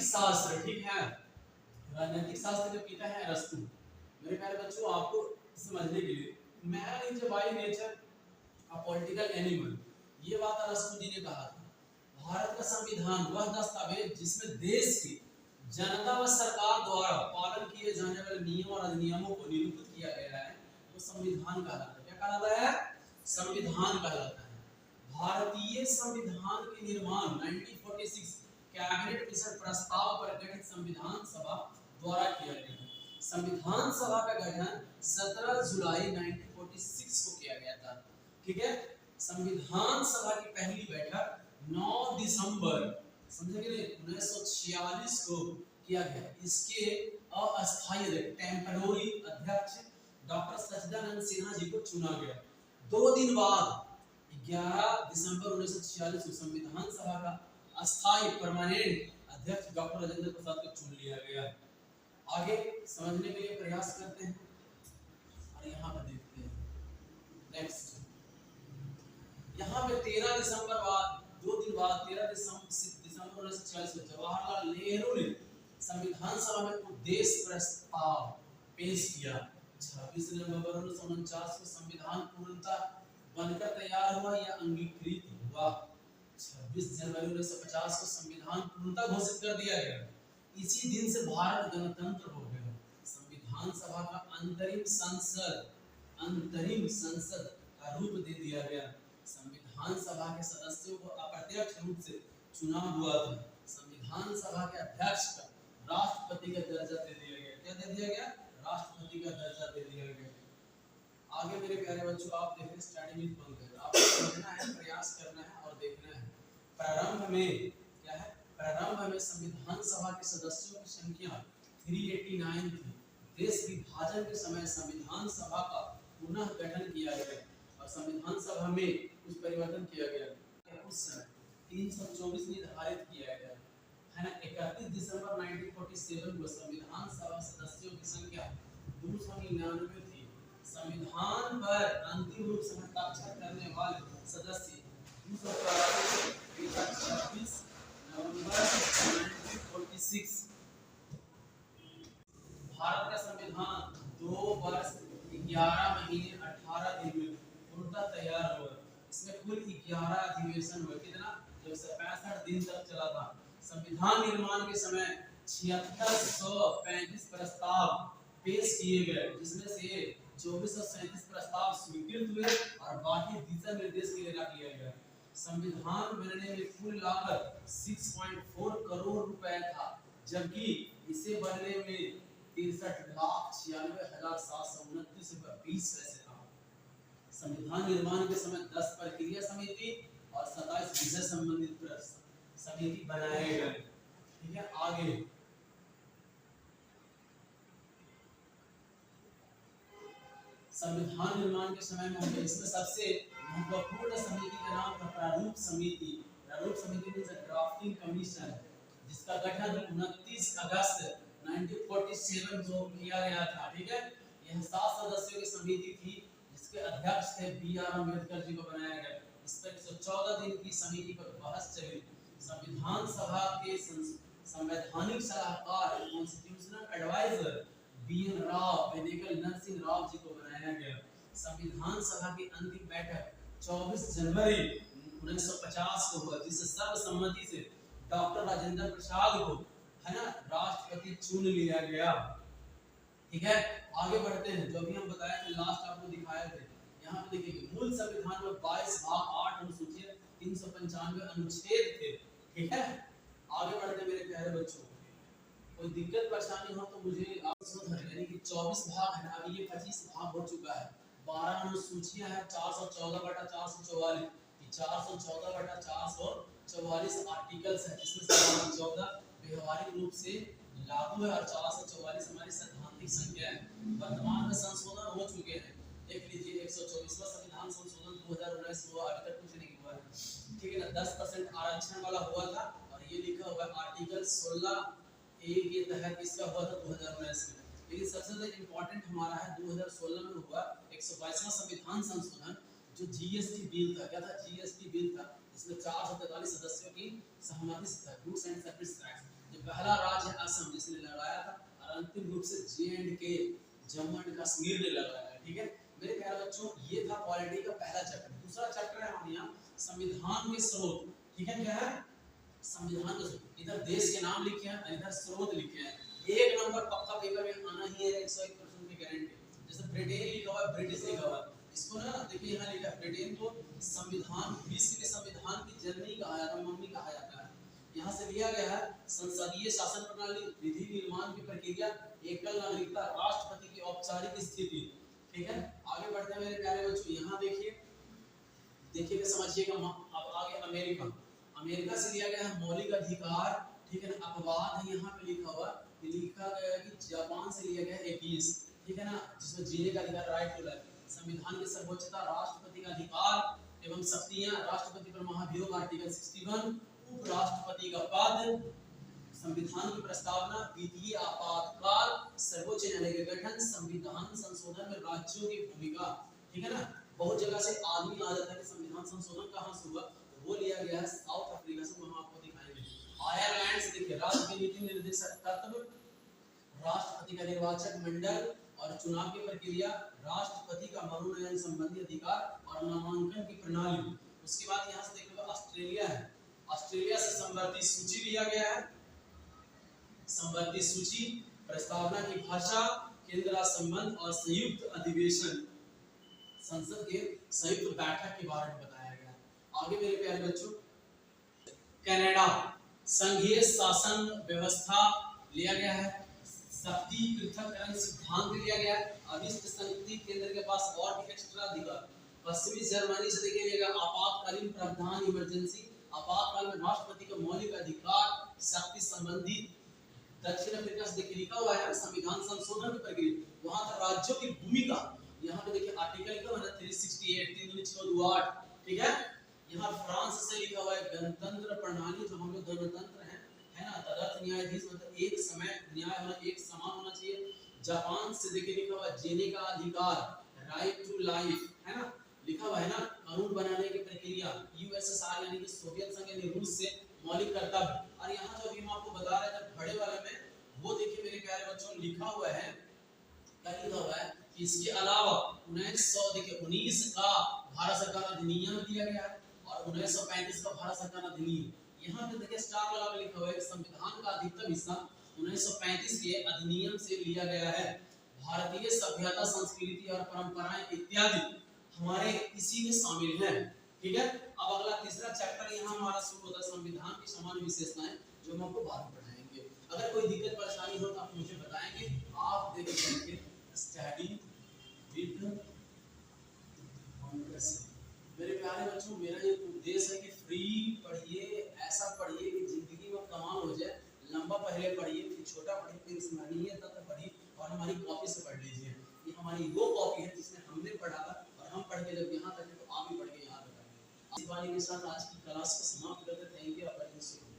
राजनीतिक शास्त्र, ठीक है, राजनीतिक शास्त्र के पिता है अरस्तु। मेरे प्यारे बच्चों, आपको समझने के लिए man is by nature a political animal, ये बात अरस्तु जी ने कहा था। भारत का संविधान वह दस्तावेज जिसमें देश की जनता व सरकार द्वारा पालन किए जाने वाले नियम और अधिनियमों को निरूपित किया गया है, वो संविधान कहलाता है। क्या कहलाता है? संविधान कहलाता है। भारतीय संविधान के निर्माण 1946 कैबिनेट मिशन प्रस्ताव पर गठित संविधान सभा द्वारा किया गया। संविधान सभा का गठन 17 जुलाई 1946 को किया गया था। ठीक है, संविधान सभा की पहली बैठक 9 दिसंबर समझे 1946 को किया गया। इसके अस्थायी टेम्पररी अध्यक्ष डॉक्टर सच्चिदानंद सिन्हा जी को चुना गया। 2 दिन बाद 11 दिसंबर 1946 को संविधान सभा का अस्थायी परमानेंट अध्यक्ष डॉक्टर राजेंद्र प्रसाद को चुन लिया गया। आगे समझने के लिए प्रयास करते हैं और यहाँ पर देखते हैं। नेक्स्ट, यहाँ पे 13 दिसंबर बाद 2 दिन बाद 13 दिसंबर 1946 को जवाहरलाल नेहरू ने संविधान सभा में उद्देश्य प्रस्ताव पेश किया। 26 नवंबर 1949 को संविधान पूर्णतः बनकर तैयार हुआ या अंगीकृत हुआ। 26 जनवरी 1950 को संविधान पूर्णतः घोषित कर दिया गया। इसी दिन से भारत गणतंत्र हो गया। संविधान सभा का अंतरिम संसद का रूप दे दिया गया। संविधान सभा के सदस्यों को अप्रत्यक्ष रूप से चुनाव हुआ था। संविधान सभा के अध्यक्ष का राष्ट्रपति का दर्जा दे दिया गया। क्या दे दिया गया? राष्ट्रपति का दर्जा दे दिया गया। आगे मेरे प्यारे बच्चों, आप देख रहे हैं स्टडी विद पंकज, आपको समझना है, प्रयास करना है और देखना है। प्रारंभ में क्या है? प्रारंभ में संविधान सभा के सदस्यों की संख्या 389 थी। देश विभाजन के समय संविधान सभा का पुनः गठन किया गया और संविधान सभा में कुछ परिवर्तन किया गया। उस समय 324 निर्धारित किया गया है ना। 31 दिसंबर 1947 को संविधान सभा सदस्यों की संख्या 299 थी। संविधान पर अंतिम रूप से हस्ताक्षर करने वाले सदस्य 26 नवंबर 1946। भारत का संविधान 2 वर्ष 11 महीने 18 दिन में पूर्णतः तैयार हुआ। इसमें कुल 11 अधिवेशन हुए। कितना? 65 दिन तक चला था। संविधान निर्माण के समय 7635 प्रस्ताव पेश किए गए, जिसमें से 2437 प्रस्ताव स्वीकृत हुए और बाकी दिशा निर्देश के लिए रख लिया गया। संविधान बनने में कुल लागत 6.4 करोड़ रुपए था, जबकि इसे बनने में 63,96,729 रुपए 20 पैसे था। संविधान निर्माण के समय 10 प्रक्रिया समिति और 27 विषय संबंधित समिति बनाए गए। ठीक है, आगे संविधान निर्माण के समय में इसमें सबसे महत्वपूर्ण समिति का नाम था प्रारूप समिति। प्रारूप समिति मींस ड्राफ्टिंग कमीशन, जिसका गठन 29 अगस्त 1947 को किया गया था। ठीक है, यह 7 सदस्यों की समिति थी, जिसके अध्यक्ष थे बी.आर. अम्बेडकर जी को बनाया गया। इस पर 114 दिन की समिति पर बहस चली। संविधान सभा के संवैधानिक सलाहकार कॉन्स्टिट्यूशनल एडवाइजर बी.एन. राव बेनेगल नरसिंह राव जी को बनाया गया। संविधान सभा की अंतिम बैठक 24 जनवरी 1950 को हुआ, जिसे सर्वसम्मति से डॉक्टर राजेंद्र प्रसाद को है ना राष्ट्रपति चुन लिया गया। ठीक है, आगे बढ़ते हैं। जो भी हम बताए थे लास्ट आपको दिखाए थे, यहाँ पे देखिए मूल संविधान में 22 भाग 8 अनुसूची 395 अनुच्छेद थे। ठीक है, आगे बढ़ते मेरे प्यारे बच्चों, कोई दिक्कत परेशानी हो तो मुझे आप सुधार, यानी कि 24 भाग है ना, अभी ये 25 भाग हो चुका है। 12 अनुसूचियां हैं, 414/444, 414/444 आर्टिकल्स है, जिसमें से 14 व्यवहारिक रूप से लागू है और 444 हमारी सैद्धांतिक संख्या है। वर्तमान में संशोधन हो चुके हैं। देख लीजिए 124वां संविधान संशोधन 2019 हुआ, अभी तक कुछ नहीं हुआ है। ठीक है ना, 10% आरक्षण वाला हुआ था और ये लिखा हुआ है आर्टिकल 16A के तहत इसका हुआ था 2019 में। लेकिन सबसे ज्यादा इंपॉर्टेंट हमारा है 2016 में हुआ 122वां संविधान संशोधन, जो जीएसटी बिल था। क्या था? जीएसटी बिल था, इसमें 443 सदस्यों की सहमति से था। गुड्स एंड सर्विस टैक्स जो पहला राज्य है असम जिसने लगाया था, और अंतिम रूप से J&K जम्मू एंड कश्मीर ने लगाया है। ठीक है मेरे प्यारे बच्चों, ये था पॉलिटी का पहला चैप्टर। दूसरा चैप्टर है हम यहाँ संविधान के स्रोत। ठीक है क्या है संविधान का स्रोत। इधर देश के नाम लिखे हैं और इधर स्रोत लिखे हैं। एक नंबर पक्का पेपर में आना ही है 101% की गारंटी। जैसे ब्रिटेन लिखा हुआ है, ब्रिटिश लिखा हुआ है, इसको ना देखिए यहाँ लिखा है ब्रिटेन को संविधान, विश्व के संविधान की जननी कहा जाता है, मम्मी कहा जाता है। यहाँ से लिया गया है संसदीय शासन प्रणाली, विधि निर्माण की प्रक्रिया, एकल नागरिकता, राष्ट्रपति की औपचारिक स्थिति। ठीक है आगे बढ़ते हैं मेरे प्यारे बच्चों। यहाँ देखिए समझिएगा। अब आगे अमेरिका। अमेरिका से लिया गया है मौलिक अधिकार। ठीक है ना, अपवाद है यहाँ पे लिखा हुआ, लिखा गया है कि जापान से लिया गया है 21। ठीक है ना, जिसमें जीने का अधिकार, राइट टू लाइफ। संविधान की सर्वोच्चता, राष्ट्रपति का अधिकार एवं शक्तियां, राष्ट्रपति पर महाभियोग आर्टिकल 61। उपराष्ट्रपति का पद, संविधान की प्रस्तावना, वित्तीय आपातकाल, सर्वोच्च न्यायालय का गठन, संविधान संशोधन में राज्यों की भूमिका। ठीक है ना, बहुत जगह से आदमी आ जाता है कि संविधान संशोधन कहां से हुआ, तो वो लिया गया है साउथ अफ्रीका से, वहां आपको दिखाएंगे। आयरलैंड से देखिए राष्ट्र के नीति निर्देशक तत्व, राष्ट्रपति का निर्वाचक मंडल और चुनाव की प्रक्रिया, राष्ट्रपति का मनोनयन संबंधी अधिकार और नामांकन की प्रणाली। उसके बाद यहाँ से देखिए ऑस्ट्रेलिया है। ऑस्ट्रेलिया से संवर्ती सूची लिया गया है। संवर्ती सूची, प्रस्तावना की भाषा, केंद्र राज्य संबंध और संयुक्त अधिवेशन, संसद के संयुक्त बैठक के बारे में बताया गया। आगे मेरे प्यारे बच्चों, कनाडा संघीय शासन व्यवस्था लिया गया है। शक्ति पृथक्करण सिद्धांत लिया गया है। अभिष्ट संयुक्ति केंद्र के पास और भी एक्स्ट्रा अधिकार। पश्चिमी जर्मनी से देखिएगा आपातकालीन प्रावधान, इमरजेंसी, आपातकाल में राष्ट्रपति का मौलिक अधिकार, शक्ति संबंधी। दक्षिण अफ्रीका से देखिए लिखा हुआ है संविधान संशोधन की प्रक्रिया, वहां पर राज्यों की भूमिका। यहाँ पे देखिए आर्टिकल का मतलब 368 3 ठीक है। यहाँ फ्रांस से लिखा हुआ है गणतंत्र प्रणाली, जो हम लोग गणतंत्र है ना, तदर्थ न्यायाधीश मतलब एक समय न्याय होना, एक समान होना चाहिए। जापान से देखिए लिखा हुआ है जीने का अधिकार, राइट टू लाइफ, है ना, लिखा हुआ है ना, कानून बनाने की प्रक्रिया। यूएसएसआर यानी कि सोवियत संघ यानी रूस से मौलिक कर्तव्य। और यहाँ जो अभी हम आपको बता रहे थे बड़े वाले में, वो देखिए मेरे प्यारे बच्चों लिखा हुआ है, क्या लिखा हुआ है कि इसके अलावा 1919 का भारत सरकार अधिनियम दिया गया है और 1935 का भारत सरकार अधिनियम। यहाँ पे देखिए स्टार लगा लिखा हुआ है कि संविधान का अधिकतम हिस्सा 1935 के अधिनियम से लिया गया है। भारतीय सभ्यता, संस्कृति और परंपराएं इत्यादि हमारे इसी में शामिल है। ठीक है, अब अगला तीसरा चैप्टर यहाँ हमारा शुरू होता है संविधान की सामान्य विशेषताएं, जो हम आपको बाद में पढ़ाएंगे। अगर कोई दिक्कत परेशानी हो तो आप मुझे बताएंगे। आप देखिए स्टडी विद कांग्रेस। मेरे प्यारे बच्चों, मेरा ये उद्देश्य है कि फ्री पढ़िए, ऐसा पढ़िए कि जिंदगी में कमाल हो जाए। लंबा पहले पढ़िए, फिर छोटा पढ़िए, फिर स्मरणीय तत्व पढ़िए और हमारी कॉपी से पढ़ लीजिए। ये हमारी वो कॉपी है जिसमें हमने पढ़ा था और हम पढ़ के जब यहाँ तक है तो आप भी पढ़ के यहाँ तक आएंगे। इस वाले के साथ आज की क्लास को समाप्त करते हैं। Thank you.